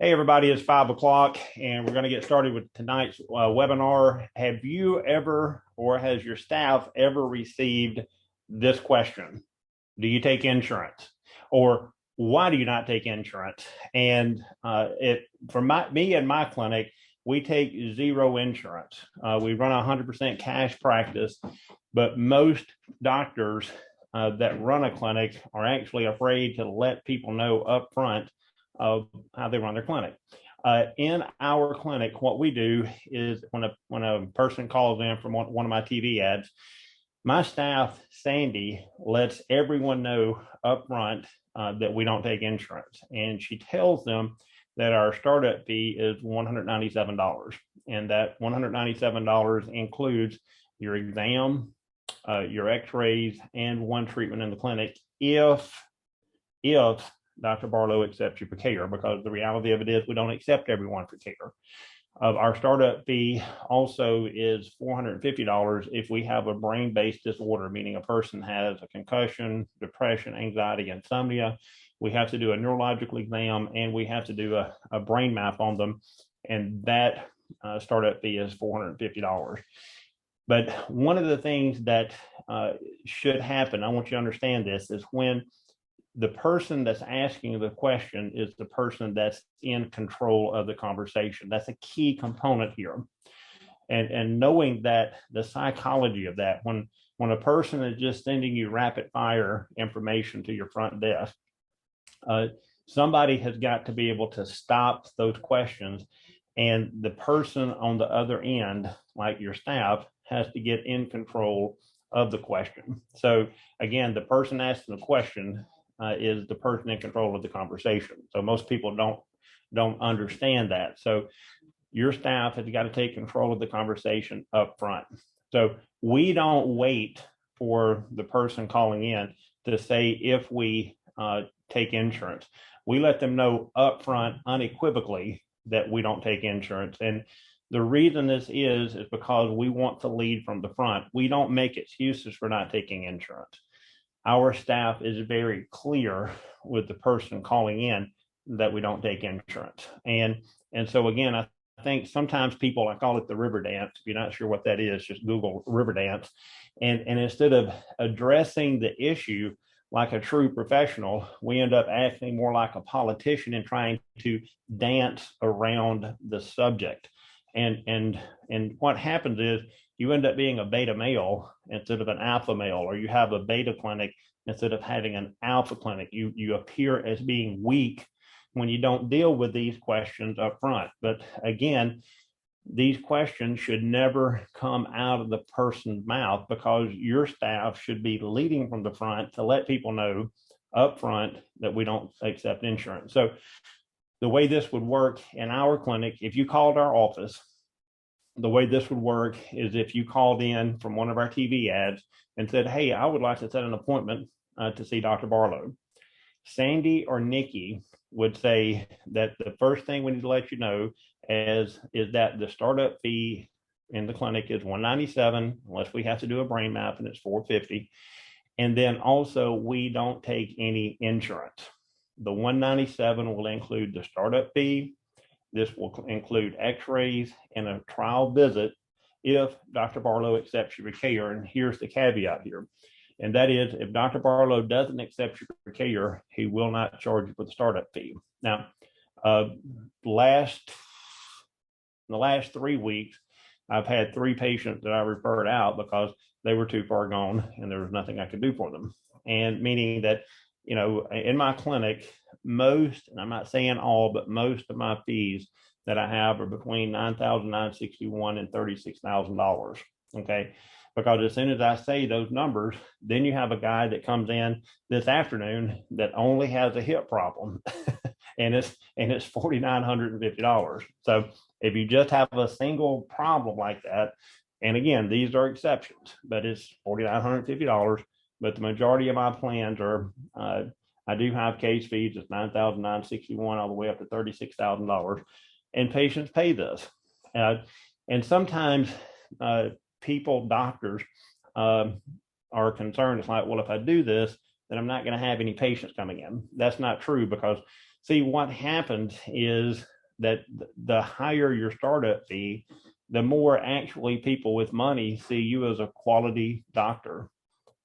Hey, everybody, it's 5 o'clock, and we're going to get started with tonight's webinar. Have you ever, or has your staff ever received this question? Do you take insurance? Or why do you not take insurance? And for me and my clinic, we take zero insurance. We run a 100% cash practice, but most doctors that run a clinic are actually afraid to let people know up front of how they run their clinic. In our clinic, what we do is when a person calls in from one of my TV ads, my staff, Sandy, lets everyone know up front that we don't take insurance. And she tells them that our startup fee is $197. And that $197 includes your exam, your x-rays, and one treatment in the clinic if Dr. Barlow accepts you for care, because the reality of it is we don't accept everyone for care. Our startup fee also is $450 if we have a brain-based disorder, meaning a person has a concussion, depression, anxiety, insomnia. We have to do a neurological exam, and we have to do a brain map on them, and that startup fee is $450. But one of the things that should happen, I want you to understand this, is when the person that's asking the question is the person that's in control of the conversation. That's a key component here. And knowing that, the psychology of that, when a person is just sending you rapid fire information to your front desk, somebody has got to be able to stop those questions. And the person on the other end, like your staff, has to get in control of the question. So again, the person asking the question is the person in control of the conversation. So most people don't understand that. So your staff has got to take control of the conversation up front. So we don't wait for the person calling in to say if we take insurance. We let them know up front unequivocally that we don't take insurance. And the reason this is because we want to lead from the front. We don't make excuses for not taking insurance. Our staff is very clear with the person calling in that we don't take insurance. And so again, I think sometimes people, I call it the river dance. If you're not sure what that is, just Google river dance. And instead of addressing the issue like a true professional, we end up acting more like a politician and trying to dance around the subject. And what happens is you end up being a beta male instead of an alpha male, or you have a beta clinic instead of having an alpha clinic. You appear as being weak when you don't deal with these questions up front. But again, these questions should never come out of the person's mouth, because your staff should be leading from the front to let people know up front that we don't accept insurance. So the way this would work in our clinic, if you called our office, the way this would work is if you called in from one of our TV ads and said, hey, I would like to set an appointment to see Dr. Barlow. Sandy or Nikki would say that the first thing we need to let you know is that the startup fee in the clinic is $197, unless we have to do a brain map, and it's $450. And then also, we don't take any insurance. The $197 will include the startup fee. This will include x-rays and a trial visit if Dr. Barlow accepts you for care. And here's the caveat here. And that is, if Dr. Barlow doesn't accept you for care, he will not charge you for the startup fee. Now, in the last 3 weeks, I've had 3 patients that I referred out because they were too far gone and there was nothing I could do for them. And meaning that, you know, in my clinic, most, and I'm not saying all, but most of my fees that I have are between $9,961 and $36,000. Okay. Because as soon as I say those numbers, then you have a guy that comes in this afternoon that only has a hip problem and it's $4,950. So if you just have a single problem like that, and again, these are exceptions, but it's $4,950. But the majority of my plans are, I do have case fees. It's $9,961 all the way up to $36,000, and patients pay this. And sometimes doctors are concerned. It's like, well, if I do this, then I'm not going to have any patients coming in. That's not true, because see, what happens is that the higher your startup fee, the more actually people with money see you as a quality doctor.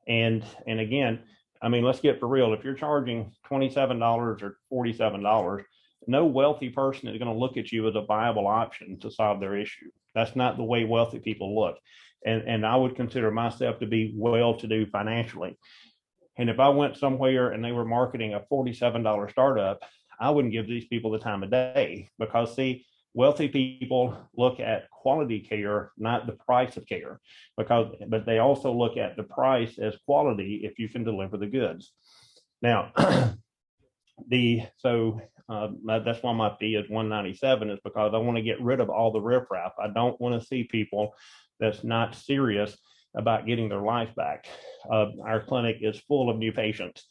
And again, I mean, let's get for real. If you're charging $27 or $47, no wealthy person is going to look at you as a viable option to solve their issue. That's not the way wealthy people look. And I would consider myself to be well-to-do financially. And if I went somewhere and they were marketing a $47 startup, I wouldn't give these people the time of day, because see, wealthy people look at quality care, not the price of care, but they also look at the price as quality if you can deliver the goods. Now, that's why my fee is $197, is because I want to get rid of all the riffraff. I don't want to see people that's not serious about getting their life back. Our clinic is full of new patients.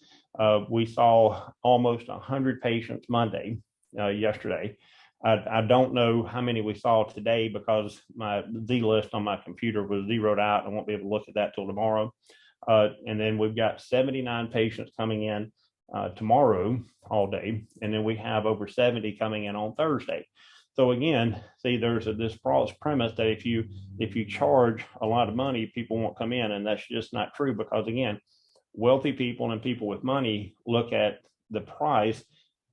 We saw almost 100 patients Monday, yesterday. I don't know how many we saw today because my Z list on my computer was zeroed out. I won't be able to look at that till tomorrow. And then we've got 79 patients coming in tomorrow all day. And then we have over 70 coming in on Thursday. So again, see, there's this false premise that if you charge a lot of money, people won't come in. And that's just not true, because again, wealthy people and people with money look at the price.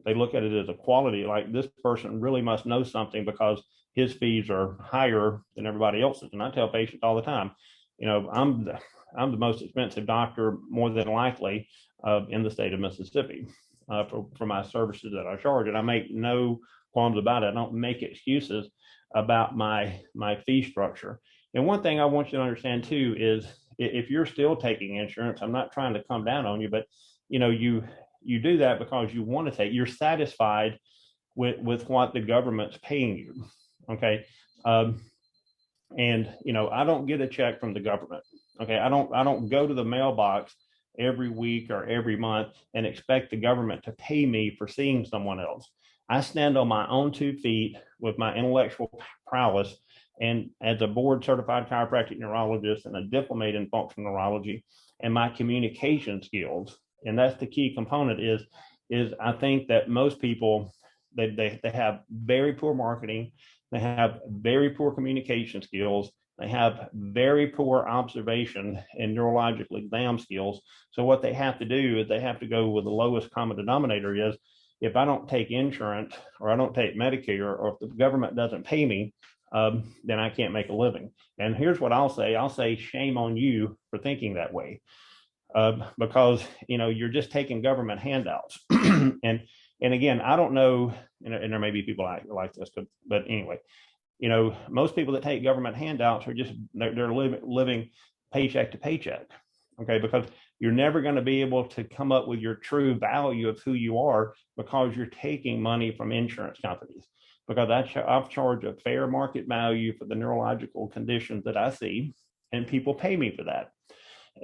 They look at it as a quality, like this person really must know something because his fees are higher than everybody else's. And I tell patients all the time, I'm the most expensive doctor, more than likely, in the state of Mississippi for my services that I charge. And I make no qualms about it. I don't make excuses about my fee structure. And one thing I want you to understand too is, if you're still taking insurance, I'm not trying to come down on you, but you do that because you want to take, you're satisfied with what the government's paying you. Okay. And I don't get a check from the government. Okay. I don't go to the mailbox every week or every month and expect the government to pay me for seeing someone else. I stand on my own 2 feet with my intellectual prowess, and as a board certified chiropractic neurologist and a diplomate in functional neurology, and my communication skills. And that's the key component is I think that most people, they have very poor marketing. They have very poor communication skills. They have very poor observation and neurological exam skills. So what they have to do is they have to go with the lowest common denominator is, if I don't take insurance or I don't take Medicare, or if the government doesn't pay me, then I can't make a living. And here's what I'll say, shame on you for thinking that way. Because you're just taking government handouts. and again, I don't know, and there may be people like this, but anyway, most people that take government handouts are just they're living paycheck to paycheck. Okay, because you're never going to be able to come up with your true value of who you are, because you're taking money from insurance companies. Because I've charged a fair market value for the neurological conditions that I see, and people pay me for that.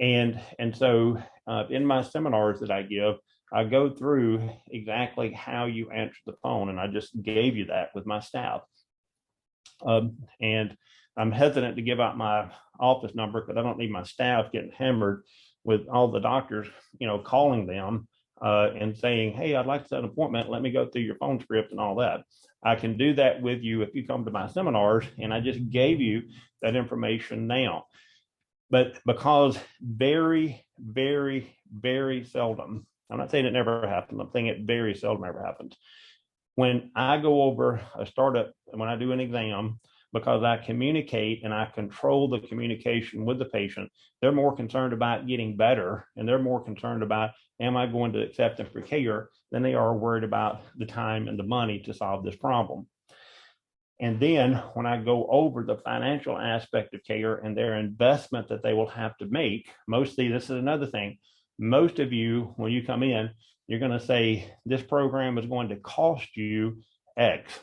And so in my seminars that I give, I go through exactly how you answer the phone, and I just gave you that with my staff. And I'm hesitant to give out my office number because I don't need my staff getting hammered with all the doctors, calling them and saying, hey, I'd like to set an appointment. Let me go through your phone script and all that. I can do that with you if you come to my seminars, and I just gave you that information now. But because very, very, very seldom, I'm not saying it never happens, I'm saying it very seldom ever happens. When I go over a startup, when I do an exam, because I communicate and I control the communication with the patient, they're more concerned about getting better, and they're more concerned about, am I going to accept them for care, than they are worried about the time and the money to solve this problem. And then when I go over the financial aspect of care and their investment that they will have to make, mostly, this is another thing, most of you, when you come in, you're going to say, this program is going to cost you X,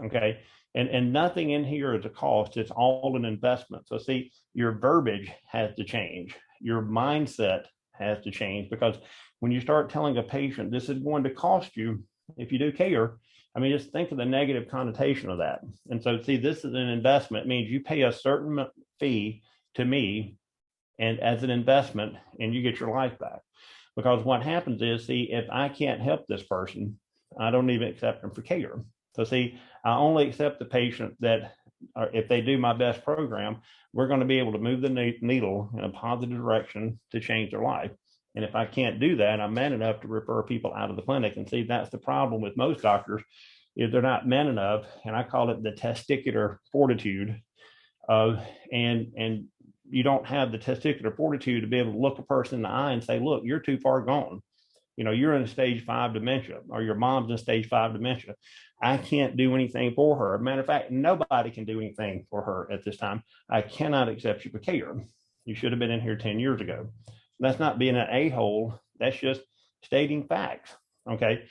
okay? And nothing in here is a cost, it's all an investment. So see, your verbiage has to change. Your mindset has to change, because when you start telling a patient, this is going to cost you if you do care, I mean, just think of the negative connotation of that. And so see, this is an investment. It means you pay a certain fee to me and as an investment, and you get your life back. Because what happens is, see, if I can't help this person, I don't even accept them for care. So see, I only accept the patient that, if they do my best program, we're going to be able to move the needle in a positive direction to change their life. And if I can't do that, I'm man enough to refer people out of the clinic. And see, that's the problem with most doctors, is they're not man enough. And I call it the testicular fortitude. And you don't have the testicular fortitude to be able to look a person in the eye and say, look, you're too far gone. You're in stage 5 dementia, or your mom's in stage 5 dementia. I can't do anything for her. Matter of fact, nobody can do anything for her at this time. I cannot accept you for care. You should have been in here 10 years ago. That's not being an a-hole. That's just stating facts. Okay.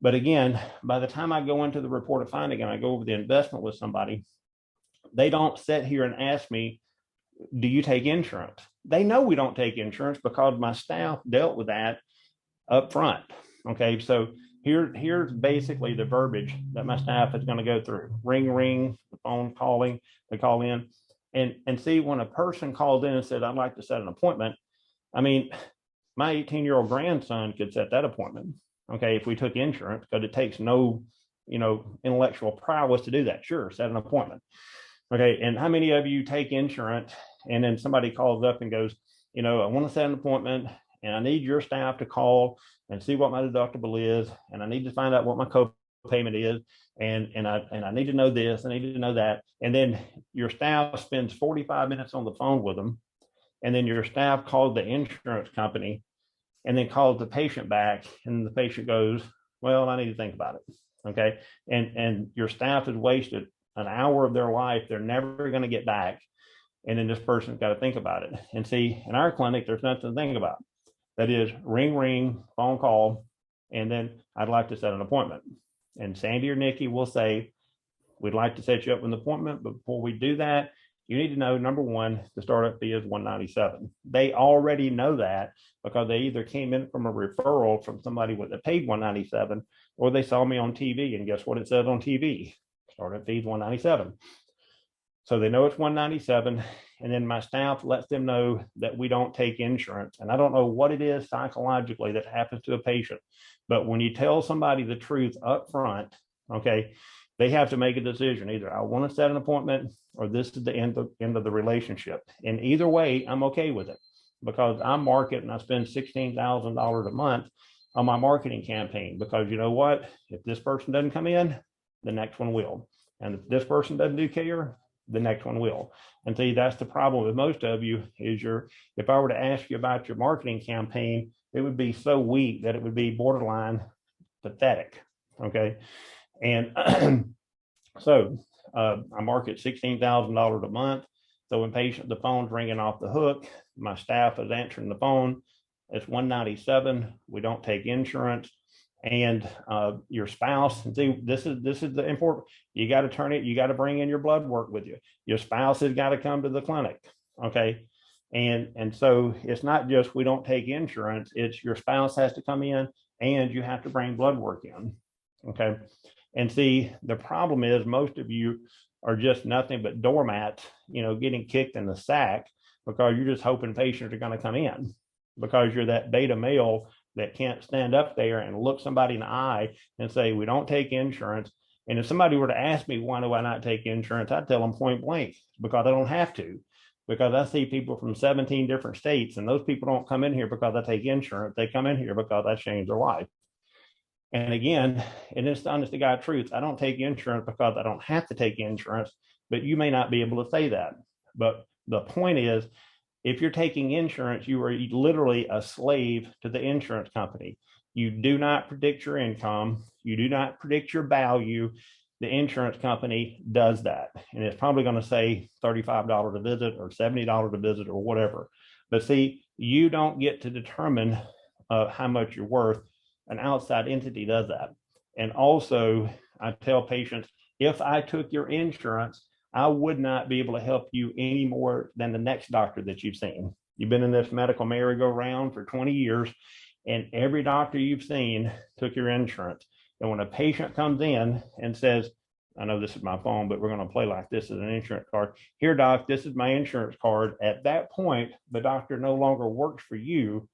But again, by the time I go into the report of finding and I go over the investment with somebody, they don't sit here and ask me, do you take insurance? They know we don't take insurance because my staff dealt with that up front. Okay, so here's basically the verbiage that my staff is going to go through. Ring, the phone calling, they call in. And see, when a person calls in and says, I'd like to set an appointment, I mean, my 18-year-old grandson could set that appointment, okay, if we took insurance, because it takes no, intellectual prowess to do that. Sure, set an appointment. Okay, and how many of you take insurance and then somebody calls up and goes, I want to set an appointment and I need your staff to call and see what my deductible is, and I need to find out what my co-payment is, and I need to know this, I need to know that. And then your staff spends 45 minutes on the phone with them, and then your staff calls the insurance company and then calls the patient back, and the patient goes, well, I need to think about it. Okay, and your staff has wasted an hour of their life they're never going to get back, and then this person's got to think about it. And see, in our clinic, there's nothing to think about. That is, ring, phone call, and then I'd like to set an appointment. And Sandy or Nikki will say, we'd like to set you up with an appointment, but before we do that, you need to know, number one, the startup fee is $197. They already know that because they either came in from a referral from somebody that paid $197, or they saw me on TV, and guess what it says on TV? Startup fee is $197. So they know it's $197, and then my staff lets them know that we don't take insurance. And I don't know what it is psychologically that happens to a patient, but when you tell somebody the truth up front, okay, they have to make a decision. Either I want to set an appointment, or this is the end of the relationship. And either way, I'm okay with it, because I market and I spend $16,000 a month on my marketing campaign, because you know what? If this person doesn't come in, the next one will. And if this person doesn't do care, the next one will. And see, that's the problem with most of you, is if I were to ask you about your marketing campaign, it would be so weak that it would be borderline pathetic. Okay. And so I market $16,000 a month. So when the phone's ringing off the hook, my staff is answering the phone. It's $197. We don't take insurance. And your spouse, and see, this is the important. You got to bring in your blood work with you. Your spouse has got to come to the clinic. Okay. And so it's not just we don't take insurance, it's your spouse has to come in and you have to bring blood work in. Okay. And see, the problem is most of you are just nothing but doormats, getting kicked in the sack, because you're just hoping patients are going to come in, because you're that beta male that can't stand up there and look somebody in the eye and say, we don't take insurance. And if somebody were to ask me, why do I not take insurance? I'd tell them point blank, because I don't have to, because I see people from 17 different states, and those people don't come in here because I take insurance. They come in here because I changed their life. And again, and it's the honest to God truth, I don't take insurance because I don't have to take insurance, but you may not be able to say that. But the point is, if you're taking insurance, you are literally a slave to the insurance company. You do not predict your income. You do not predict your value. The insurance company does that. And it's probably going to say $35 a visit or $70 a visit or whatever. But see, you don't get to determine how much you're worth. An outside entity does that. And also, I tell patients, if I took your insurance, I would not be able to help you any more than the next doctor that you've seen. You've been in this medical merry-go-round for 20 years, and every doctor you've seen took your insurance. And when a patient comes in and says, I know this is my phone, but we're going to play like this is an insurance card. Here, doc, this is my insurance card. At that point, the doctor no longer works for you.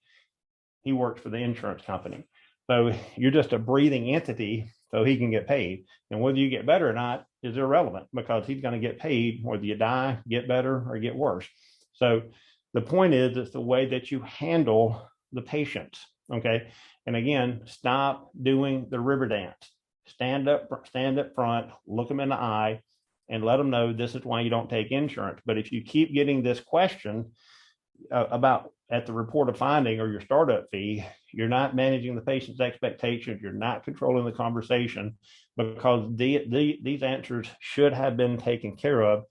He works for the insurance company. So you're just a breathing entity so he can get paid. And whether you get better or not is irrelevant because he's going to get paid whether you die, get better, or get worse. So the point is, it's the way that you handle the patients. Okay. And again, stop doing the river dance. Stand up front, look them in the eye, and let them know this is why you don't take insurance. But if you keep getting this question about at the report of finding or your startup fee, you're not managing the patient's expectations. You're not controlling the conversation because these answers should have been taken care of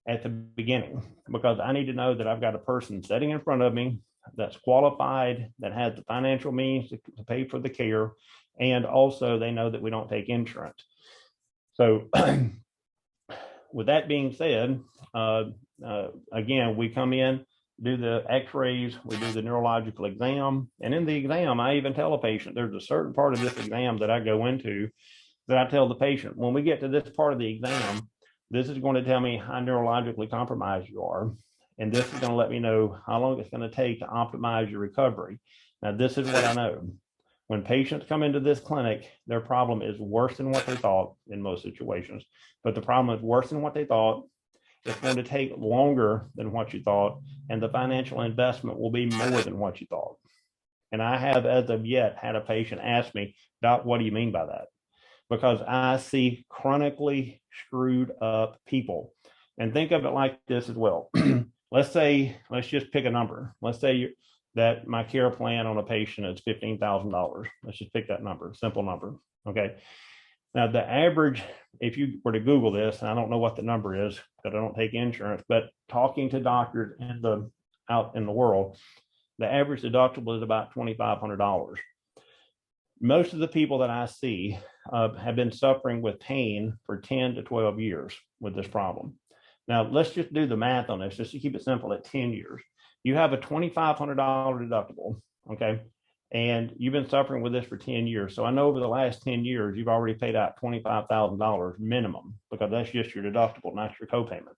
at the beginning, because I need to know that I've got a person sitting in front of me that's qualified, that has the financial means to pay for the care, and also they know that we don't take insurance. So with that being said, again, we come in, do the x-rays, we do the neurological exam, and in the exam, I even tell a patient, there's a certain part of this exam that I go into that I tell the patient, when we get to this part of the exam, this is going to tell me how neurologically compromised you are. And this is going to let me know how long it's going to take to optimize your recovery. Now, this is what I know. When patients come into this clinic, their problem is worse than what they thought in most situations. But the problem is worse than what they thought. It's going to take longer than what you thought. And the financial investment will be more than what you thought. And I have, as of yet, had a patient ask me, Doc, what do you mean by that? Because I see chronically screwed up people. And think of it like this as well. Let's just pick a number. Let's say that my care plan on a patient is $15,000. Let's just pick that number, simple number. Okay. Now, the average, if you were to Google this, and I don't know what the number is because I don't take insurance, but talking to doctors out in the world, the average deductible is about $2,500. Most of the people that I see have been suffering with pain for 10 to 12 years with this problem. Now, let's just do the math on this, just to keep it simple. At 10 years, you have a $2,500 deductible, okay? And you've been suffering with this for 10 years. So I know over the last 10 years, you've already paid out $25,000 minimum, because that's just your deductible, not your copayment.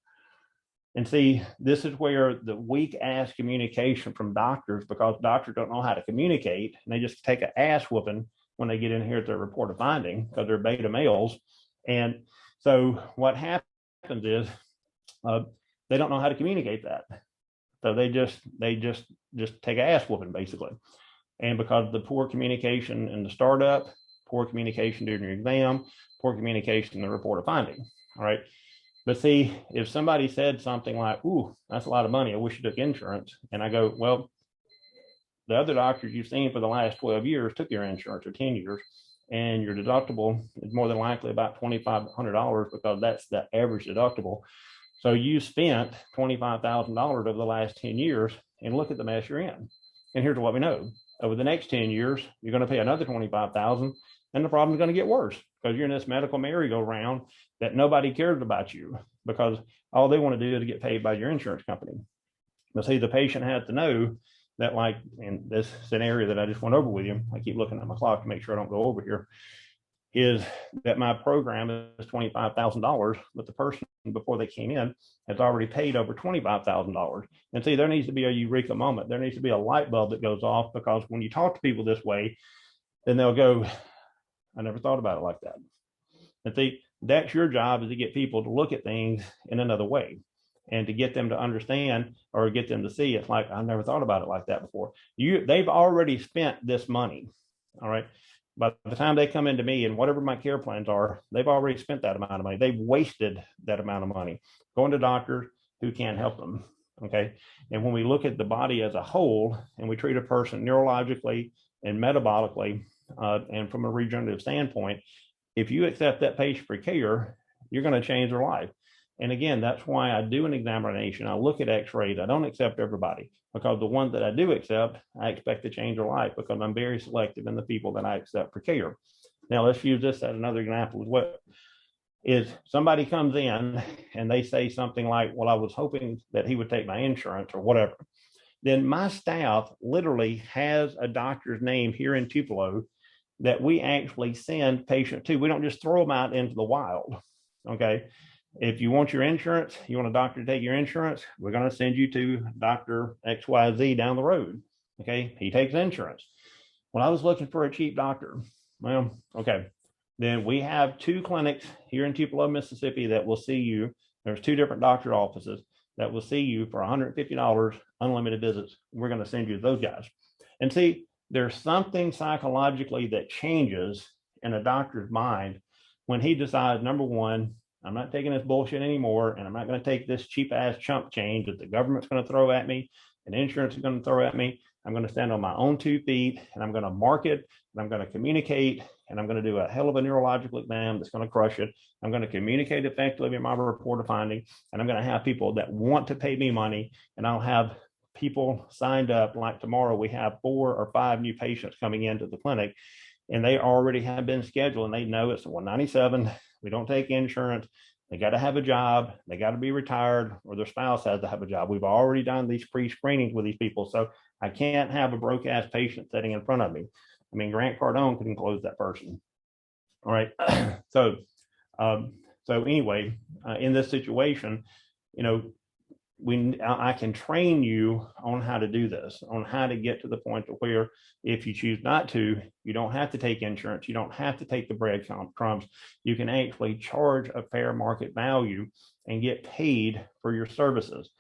And see, this is where the weak ass communication from doctors, because doctors don't know how to communicate, and they just take an ass whooping when they get in here at their report of finding, because they're beta males. And so what happens is they don't know how to communicate that. So they just take an ass whooping, basically. And because of the poor communication in the startup, poor communication during your exam, poor communication in the report of finding. All right. But see, if somebody said something like, ooh, that's a lot of money, I wish you took insurance. And I go, well, the other doctors you've seen for the last 12 years took your insurance, or 10 years, and your deductible is more than likely about $2,500, because that's the average deductible. So you spent $25,000 over the last 10 years, and look at the mess you're in. And here's what we know. Over the next 10 years, you're going to pay another $25,000, and the problem is going to get worse, because you're in this medical merry-go-round that nobody cares about you, because all they want to do is get paid by your insurance company. But see, the patient has to know that, like in this scenario that I just went over with you, I keep looking at my clock to make sure I don't go over here, is that my program is $25,000, but the person before they came in has already paid over $25,000. And see, there needs to be a eureka moment. There needs to be a light bulb that goes off, because when you talk to people this way, then they'll go, I never thought about it like that. And see, that's your job, is to get people to look at things in another way, and to get them to understand, or get them to see it's like, I never thought about it like that before. They've already spent this money. All right. By the time they come into me, and whatever my care plans are, they've already spent that amount of money. They've wasted that amount of money going to doctors who can't help them. Okay. And when we look at the body as a whole, and we treat a person neurologically and metabolically, and from a regenerative standpoint, if you accept that patient for care, you're going to change their life. And again, that's why I do an examination. I look at x-rays. I don't accept everybody, because the ones that I do accept, I expect to change their life, because I'm very selective in the people that I accept for care. Now, let's use this as another example as well. Is somebody comes in and they say something like, well, I was hoping that he would take my insurance or whatever. Then my staff literally has a doctor's name here in Tupelo that we actually send patients to. We don't just throw them out into the wild. Okay. If you want your insurance, you want a doctor to take your insurance, we're going to send you to Dr. XYZ down the road. Okay. He takes insurance. Well, I was looking for a cheap doctor. Well, okay. Then we have 2 clinics here in Tupelo, Mississippi that will see you. There's 2 different doctor offices that will see you for $150, unlimited visits. We're going to send you those guys. And see, there's something psychologically that changes in a doctor's mind when he decides, number one, I'm not taking this bullshit anymore, and I'm not going to take this cheap ass chump change that the government's going to throw at me and insurance is going to throw at me. I'm going to stand on my own 2 feet, and I'm going to market, and I'm going to communicate, and I'm going to do a hell of a neurological exam that's going to crush it. I'm going to communicate effectively in my report of finding, and I'm going to have people that want to pay me money, and I'll have people signed up. Like tomorrow, we have 4 or 5 new patients coming into the clinic, and they already have been scheduled, and they know it's 197. We don't take insurance. They got to have a job. They got to be retired, or their spouse has to have a job. We've already done these pre-screenings with these people. So I can't have a broke ass patient sitting in front of me. I mean, Grant Cardone couldn't close that person. All right. So anyway, in this situation, I can train you on how to do this, on how to get to the point to where if you choose not to, you don't have to take insurance. You don't have to take the breadcrumbs. You can actually charge a fair market value and get paid for your services.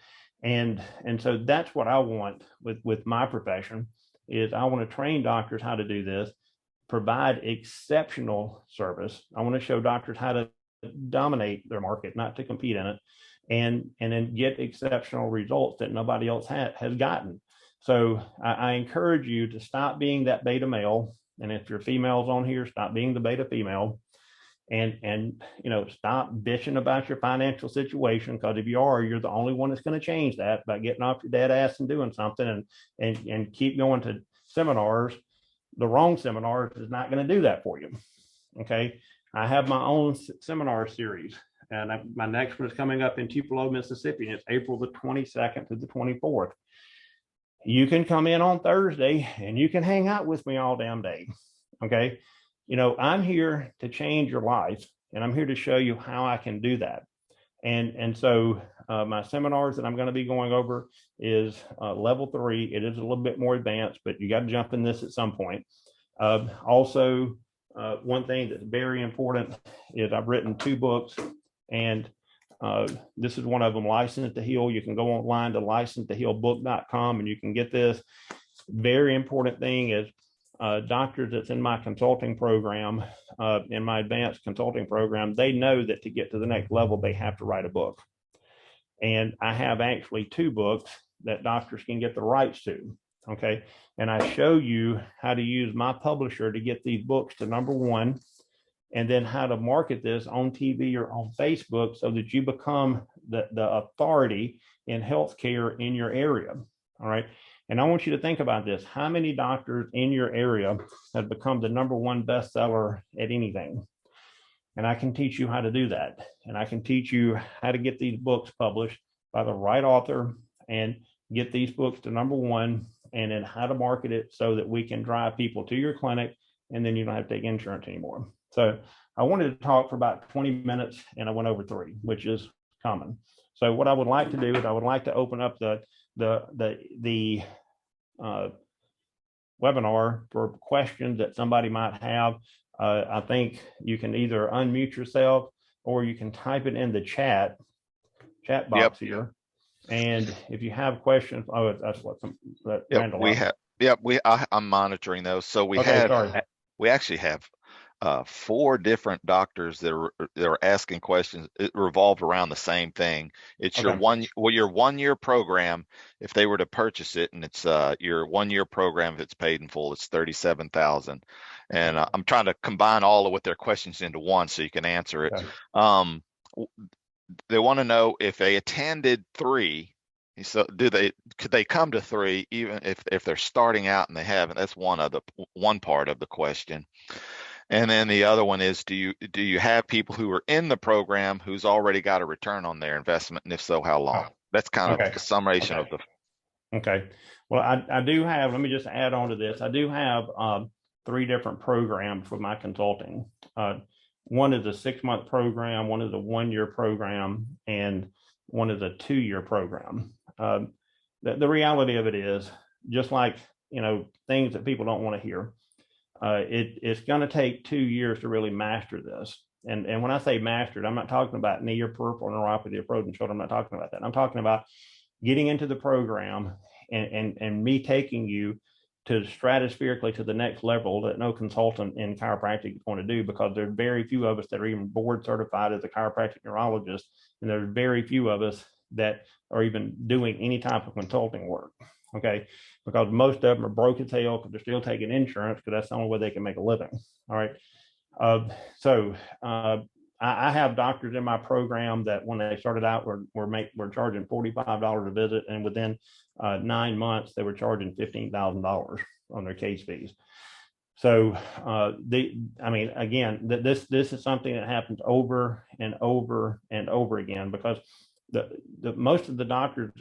And so that's what I want with my profession is I want to train doctors how to do this, provide exceptional service. I want to show doctors how to dominate their market, not to compete in it, and then get exceptional results that nobody else has gotten. So I encourage you to stop being that beta male. And if your females on here, stop being the beta female. And stop bitching about your financial situation, because if you are, you're the only one that's going to change that by getting off your dead ass and doing something and keep going to seminars. The wrong seminars is not going to do that for you. Okay. I have my own seminar series, and my next one is coming up in Tupelo, Mississippi, and it's April the 22nd to the 24th. You can come in on Thursday and you can hang out with me all damn day. Okay. I'm here to change your life, and I'm here to show you how I can do that. And so my seminars that I'm going to be going over is level 3. It is a little bit more advanced, but you got to jump in this at some point. Also, one thing that's very important is I've written 2 books, and this is one of them, License to Heal. You can go online to licensetohealbook.com and you can get this. Very important thing is doctors that's in my consulting program, in my advanced consulting program, they know that to get to the next level, they have to write a book. And I have actually 2 books that doctors can get the rights to. Okay. And I show you how to use my publisher to get these books to number 1, and then how to market this on TV or on Facebook so that you become the authority in healthcare in your area. All right. And I want you to think about this. How many doctors in your area have become the number 1 bestseller at anything? And I can teach you how to do that. And I can teach you how to get these books published by the right author and get these books to number 1, and then how to market it so that we can drive people to your clinic, and then you don't have to take insurance anymore. So I wanted to talk for about 20 minutes, and I went over 3, which is common. So what I would like to do is I would like to open up the webinar for questions that somebody might have. I think you can either unmute yourself or you can type it in the chat box here. And if you have questions, that's what Randall. We have. I'm monitoring those. So we actually have 4 different doctors that are asking questions. It revolved around the same thing. It's your 1 year program. If they were to purchase it, and it's your 1 year program, if it's paid in full, it's $37,000. And I'm trying to combine all of what their questions into one so you can answer it. Okay. They want to know if they attended 3. So could they come to 3 even if they're starting out and they haven't? That's one part of the question. And then the other one is, do you have people who are in the program who's already got a return on their investment, and if so, how long? That's kind of the summation of the. Okay. Well, I do have. Let me just add on to this. I do have 3 different programs for my consulting. One is a 6-month program, one is a 1-year program, and one is a 2-year program. The reality of it is, just like things that people don't want to hear, It's going to take 2 years to really master this. And when I say mastered, I'm not talking about knee or peripheral neuropathy of frozen shoulder. I'm not talking about that. I'm talking about getting into the program and me taking you to stratospherically to the next level that no consultant in chiropractic is going to do, because there's very few of us that are even board certified as a chiropractic neurologist, and there's very few of us that are even doing any type of consulting work. Okay, because most of them are broke as hell because they're still taking insurance because that's the only way they can make a living. All right. I have doctors in my program that when they started out were charging $45 a visit, and within 9 months they were charging $15,000 on their case fees. So this is something that happens over and over and over again, because the most of the doctors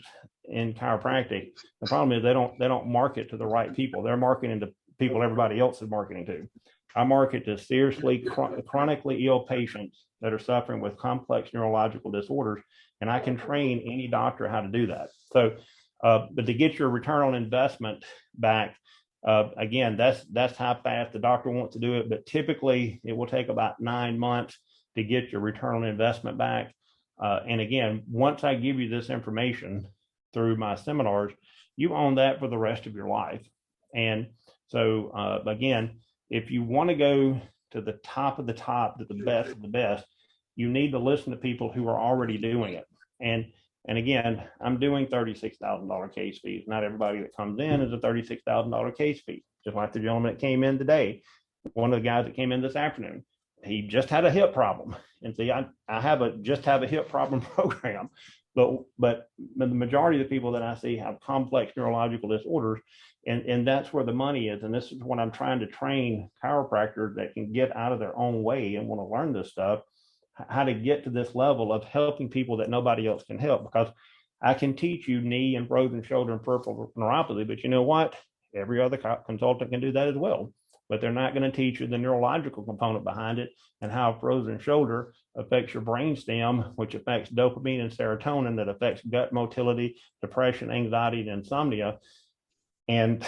in chiropractic, the problem is they don't market to the right people. They're marketing to people everybody else is marketing to. I market to seriously chronically ill patients that are suffering with complex neurological disorders, and I can train any doctor how to do that. So, but to get your return on investment back, again, that's how fast the doctor wants to do it. But typically, it will take about 9 months to get your return on investment back. And again, once I give you this information through my seminars, you own that for the rest of your life. And so, again, if you want to go to the top of the top, to the best of the best, you need to listen to people who are already doing it. And again, I'm doing $36,000 case fees. Not everybody that comes in is a $36,000 case fee. Just like the gentleman that came in today, one of the guys that came in this afternoon, he just had a hip problem. And see, I have a hip problem program, but the majority of the people that I see have complex neurological disorders, and that's where the money is. And this is what I'm trying to train chiropractors that can get out of their own way and want to learn this stuff, how to get to this level of helping people that nobody else can help. Because I can teach you knee and frozen shoulder and peripheral neuropathy, but you know what? Every other consultant can do that as well. But they're not going to teach you the neurological component behind it and how frozen shoulder affects your brainstem, which affects dopamine and serotonin, that affects gut motility, depression, anxiety, and insomnia. And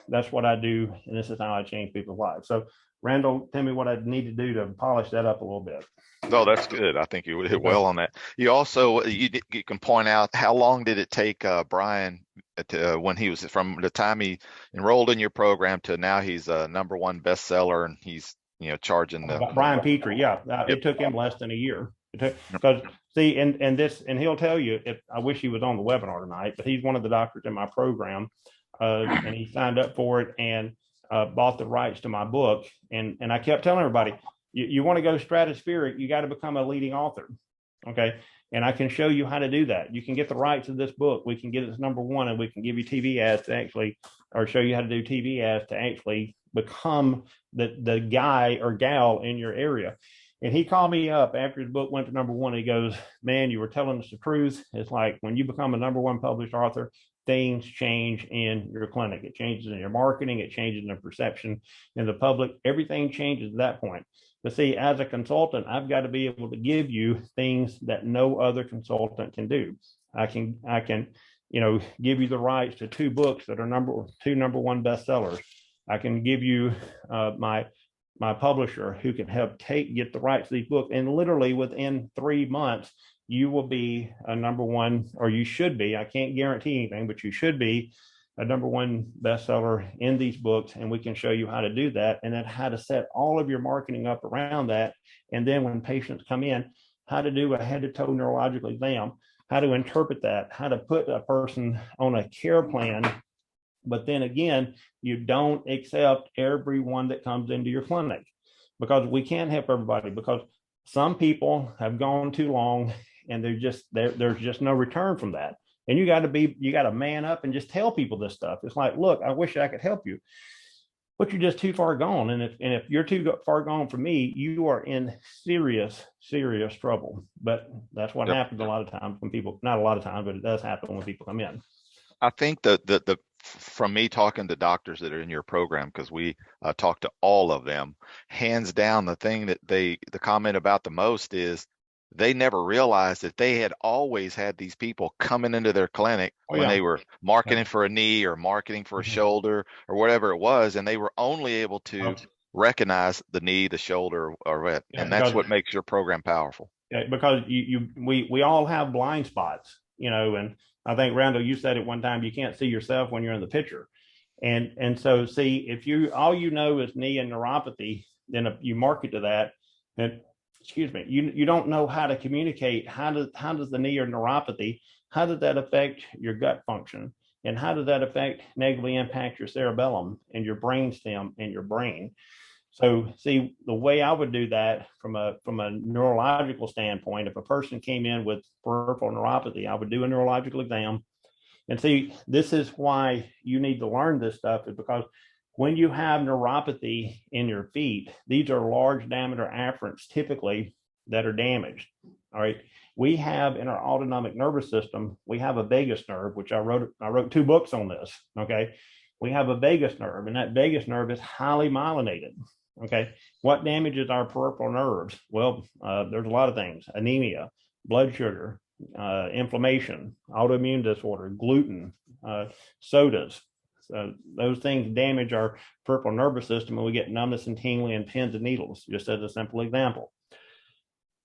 that's what I do. And this is how I change people's lives. So, Randall, tell me what I need to do to polish that up a little bit. No, that's good. I think you would hit well on that. You also, you can point out, how long did it take Brian when he was, from the time he enrolled in your program to now he's a #1 bestseller, and he's, charging the Brian Petrie. Yeah. It took him less than a year. Because see, and he'll tell you, if I wish he was on the webinar tonight, but he's one of the doctors in my program, and he signed up for it and bought the rights to my book. And I kept telling everybody, you want to go stratospheric, you got to become a leading author. Okay. And I can show you how to do that. You can get the rights to this book. We can get it as #1, and we can give you TV ads to actually, or show you how to do TV ads to actually become the guy or gal in your area. And he called me up after his book went to #1. He goes, man, you were telling us the truth. It's like when you become a #1 published author, things change in your clinic. It changes in your marketing. It changes in the perception in the public. Everything changes at that point. But see, as a consultant, I've got to be able to give you things that no other consultant can do. I can, give you the rights to 2 books that are two #1 bestsellers. I can give you my publisher who can help get the rights to these books. And literally within 3 months, you will be a #1, or you should be. I can't guarantee anything, but you should be a #1 bestseller in these books. And we can show you how to do that, and then how to set all of your marketing up around that. And then when patients come in, how to do a head to toe neurological exam, how to interpret that, how to put a person on a care plan. But then again, you don't accept everyone that comes into your clinic, because we can't help everybody, because some people have gone too long and there's just no return from that. And you got to man up and just tell people this stuff. It's like, look, I wish I could help you, but you're just too far gone. And if you're too far gone for me, you are in serious, serious trouble. But that's what happens a lot of times when people, not a lot of times, but it does happen when people come in. I think the from me talking to doctors that are in your program, because we talk to all of them, hands down, the thing that the comment about the most is they never realized that they had always had these people coming into their clinic when they were marketing for a knee or marketing for a shoulder or whatever it was, and they were only able to recognize the knee, the shoulder, and that's what makes your program powerful. Because we all have blind spots, and I think Randall, you said it one time, you can't see yourself when you're in the picture. And so see, if all you know is knee and neuropathy, then if you market to that, then excuse me, you don't know how to communicate. How does the knee or neuropathy, how does that affect your gut function? And how does that negatively impact your cerebellum and your brain stem and your brain? So see, the way I would do that from a neurological standpoint, if a person came in with peripheral neuropathy, I would do a neurological exam. And see, this is why you need to learn this stuff, is because when you have neuropathy in your feet, these are large diameter afferents typically that are damaged. All right. We have in our autonomic nervous system, we have a vagus nerve, which I wrote 2 books on this. Okay. We have a vagus nerve, and that vagus nerve is highly myelinated. Okay. What damages our peripheral nerves? Well, there's a lot of things: anemia, blood sugar, inflammation, autoimmune disorder, gluten, sodas. So those things damage our peripheral nervous system, and we get numbness and tingling and pins and needles, just as a simple example.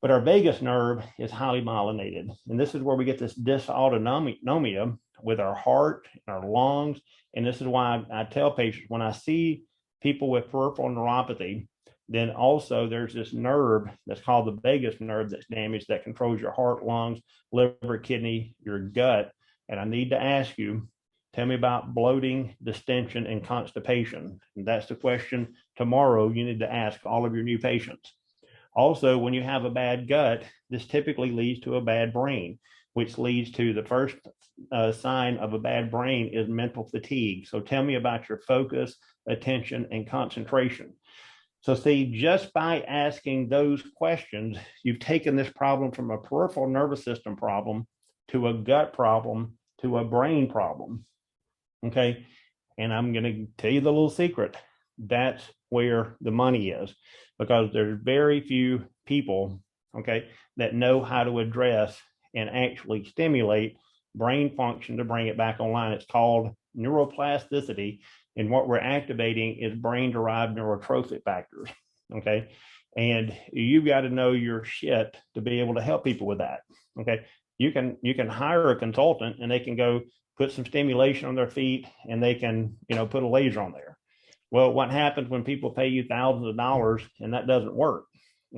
But our vagus nerve is highly myelinated, and this is where we get this dysautonomia with our heart, our lungs, and this is why I tell patients, when I see people with peripheral neuropathy, then also there's this nerve that's called the vagus nerve that's damaged, that controls your heart, lungs, liver, kidney, your gut. And I need to ask you, tell me about bloating, distension, and constipation. And that's the question tomorrow you need to ask all of your new patients. Also, when you have a bad gut, this typically leads to a bad brain, which leads to the first sign of a bad brain is mental fatigue. So tell me about your focus, attention, and concentration. So see, just by asking those questions, you've taken this problem from a peripheral nervous system problem to a gut problem to a brain problem. Okay. And I'm going to tell you the little secret. That's where the money is, because there's very few people, okay, that know how to address and actually stimulate brain function to bring it back online. It's called neuroplasticity. And what we're activating is brain-derived neurotrophic factors, okay? And you've got to know your shit to be able to help people with that, okay? You can hire a consultant, and they can go put some stimulation on their feet, and they can, put a laser on there. Well, what happens when people pay you thousands of dollars and that doesn't work?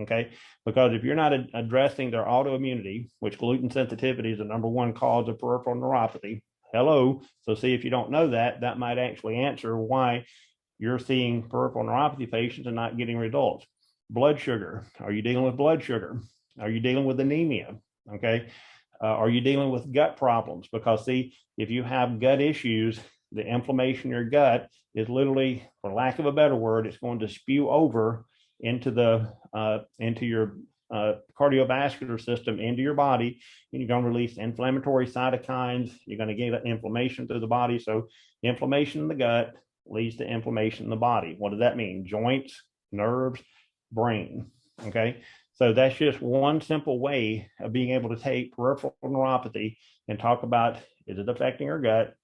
Okay, because if you're not addressing their autoimmunity, which gluten sensitivity is the #1 cause of peripheral neuropathy. Hello. So see, if you don't know that, that might actually answer why you're seeing peripheral neuropathy patients and not getting results. Blood sugar. Are you dealing with blood sugar? Are you dealing with anemia? Okay. Are you dealing with gut problems? Because see, if you have gut issues, the inflammation in your gut is literally, for lack of a better word, it's going to spew over into your cardiovascular system, into your body, and you're going to release inflammatory cytokines. You're going to get inflammation through the body. So inflammation in the gut leads to inflammation in the body. What does that mean? Joints, nerves, brain. Okay. So that's just one simple way of being able to take peripheral neuropathy and talk about, is it affecting our gut?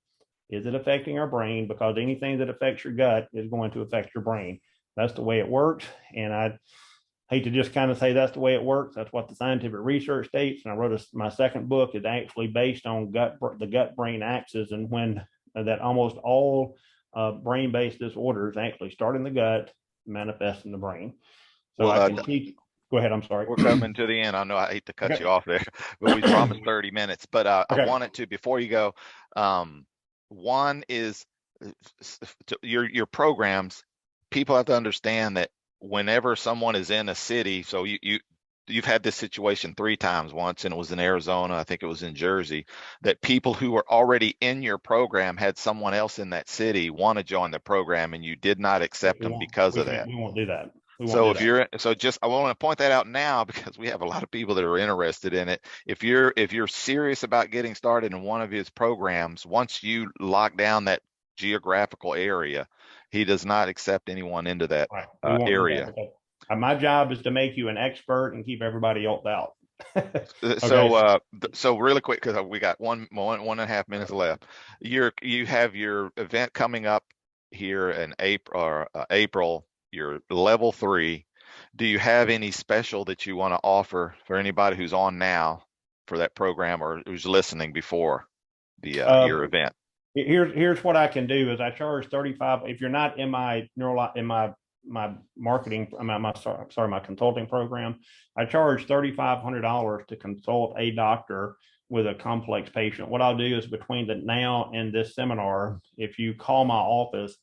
Is it affecting our brain? Because anything that affects your gut is going to affect your brain. That's the way it works. And I hate to just kind of say that's the way it works. That's what the scientific research states. And I wrote my second book is actually based on the gut-brain axis, and when that almost all brain-based disorders actually start in the gut, manifest in the brain. So well, I can teach. Go ahead. I'm sorry. We're coming to the end. I know I hate to cut you off there, but we promised 30 minutes. But I wanted to, before you go, one is your programs. People have to understand that whenever someone is in a city, so you've had this situation 3 times, once, and it was in Arizona, I think it was in Jersey, that people who were already in your program had someone else in that city want to join the program, and you did not accept them because of that. We won't do that. So I want to point that out now, because we have a lot of people that are interested in it. If you're serious about getting started in one of his programs, once you lock down that geographical area, he does not accept anyone into that area. My job is to make you an expert and keep everybody else out. Okay. So really quick, because we got one and a half minutes left. You have your event coming up here in April. your level 3. Do you have any special that you want to offer for anybody who's on now for that program or who's listening before the your event? Here's what I can do is I charge 35. If you're not in my my marketing, my consulting program, I charge $3,500 to consult a doctor with a complex patient. What I'll do is between the now and this seminar, if you call my office,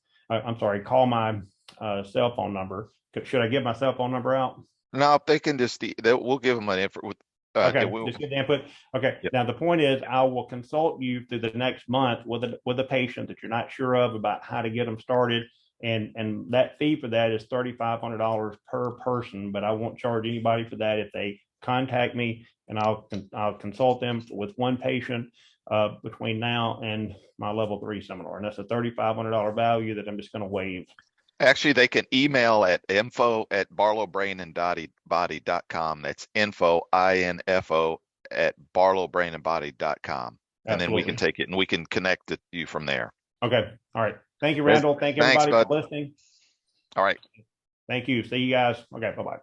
call my cell phone number. Should I give my cell phone number out? No, if they can we'll give them an info. Okay, just get the input. Okay, yep. Now the point is, I will consult you through the next month with a patient that you're not sure of about how to get them started, and that fee for that is $3,500 per person. But I won't charge anybody for that if they contact me, and I'll consult them with one patient between now and my level 3 seminar, and that's a $3,500 value that I'm just going to waive. Actually, they can email at info@barlowbrainandbody.com. That's info, info at barlowbrainandbody.com. And then we can take it and we can connect you from there. Okay. All right. Thank you, Randall. Thank you, everybody, for listening. All right. Thank you. See you guys. Okay. Bye-bye.